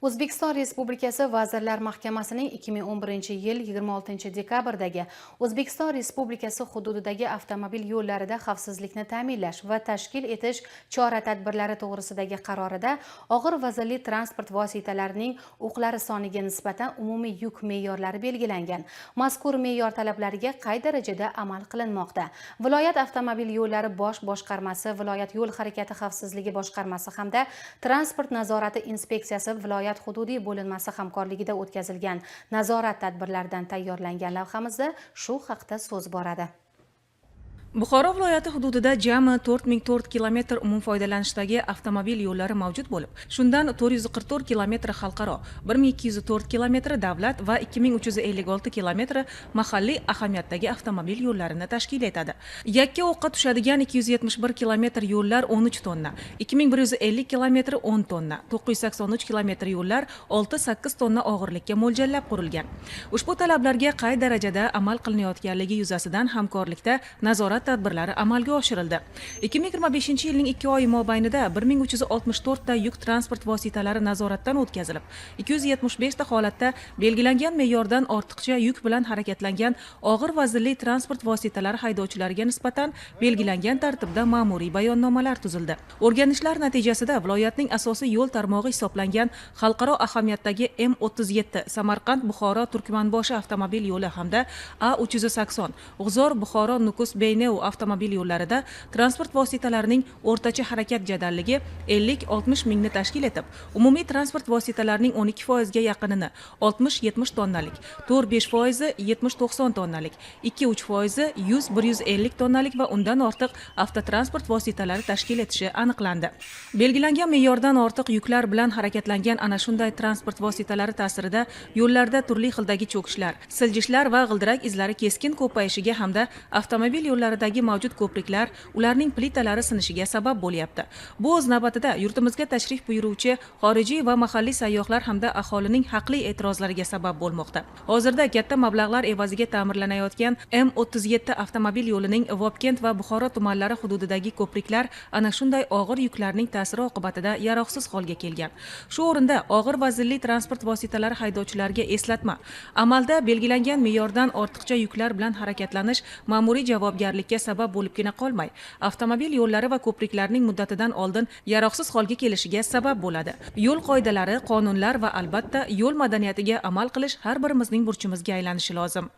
O'zbekiston Respublikasi Vazirlar Mahkamasining 2011-yil 26-dekabrdagi O'zbekiston Respublikasi hududidagi avtomobil yo'llarida xavfsizlikni ta'minlash va tashkil etish chora-tadbirlari to'g'risidagi qarorida og'ir vaznli transport vositalarining o'qlari soniga nisbatan umumiy yuk me'yorlari belgilangan. Mazkur me'yor talablariga qay darajada amal qilinmoqda? Viloyat avtomobil yo'llari bosh boshqarmasi, viloyat yo'l harakati xavfsizligi boshqarmasi hamda transport nazorati inspeksiyasi viloyat hududiy bo'linmasi hamkorligida o'tkazilgan nazorat tadbirlaridan tayyorlangan lavhamizda shu haqda so'z boradi. Buxoro viloyati hududida jami 4004 kilometr umumfoydalanishdagi avtomobil yo'llari mavjud bo'lib, shundan 444 kilometr xalqaro, 1204 kilometr davlat va 2356 kilometr mahalliy ahamiyatdagi avtomobil yo'llarini tashkil etadi. Yakka o'qqa tushadigan 271 kilometr yo'llar 13 tonna, 2150 kilometr 10 tonna, 983 kilometr yo'llar 6-8 tonna og'irlikka mo'ljallab qurilgan. Ushbu talablarga qay darajada amal qilinayotganligi yuzasidan hamkorlikda nazorat tadbirlari amalga oshirildi. 2025-yilning 2 oyi mobaynida 1364 ta yuk transport vositalari nazoratdan o'tkazilib, 275 ta holatda belgilangan me'yordan ortiqcha yuk bilan harakatlangan og'ir vaznli transport vositalari haydovchilariga nisbatan belgilangan tartibda ma'muriy bayonnomalar tuzildi. O'rganishlar natijasida viloyatning asosiy yo'l tarmog'i hisoblangan xalqaro ahamiyatdagi M37 Samarqand-Buxoro-Turkmanboshi avtomobil yo'li hamda A380 G'uzor-Buxoro-Nukus Beyneu avtomobil yo'llarida transport vositalarining o'rtacha harakat jadalligi 50-60 mingni tashkil etib, umumiy transport vositalarining 12% ga yaqinini 60-70 tonnalik, 4-5% 70-90 tonnalik, 2-3% 100-150 tonnalik va undan ortiq avtotransport vositalari tashkil etishi aniqlandi. Belgilangan me'yordan ortiq yuklar bilan harakatlangan ana shunday transport vositalari ta'sirida yo'llarda turli xildagi cho'kishlar, siljishlar va g'ildirak izlari keskin ko'payishiga hamda avtomobil yo'llaridagi mavjud ko'priklar, ularning plitalari sinishiga sabab bo'lyapti. Bu o'z navbatida yurtimizga tashrif buyuruvchi xorijiy va mahalliy sayyohlar hamda aholining haqli e'tirozlariga sabab bo'lmoqda. Hozirda katta mablag'lar evaziga ta'mirlanayotgan M37 avtomobil yo'lining Vobkent va Buxoro tumanlari hududidagi ko'priklar ana shunday og'ir yuklarning ta'siri oqibatida yaroqsiz holga kelgan. Shu o'rinda og'ir vaznli transport vositalari haydovchilariga eslatma: amalda belgilangan me'yordan ortiqcha yuklar bilan harakatlanish ma'muriy javobgarlikka sabab bo'libgina qolmay, avtomobil yo'llari va ko'priklarning muddatidan oldin yaroqsiz holga kelishiga sabab bo'ladi. Yo'l qoidalari, qonunlar va albatta yo'l madaniyatiga amal qilish har birimizning burchimizga aylanishi lozim.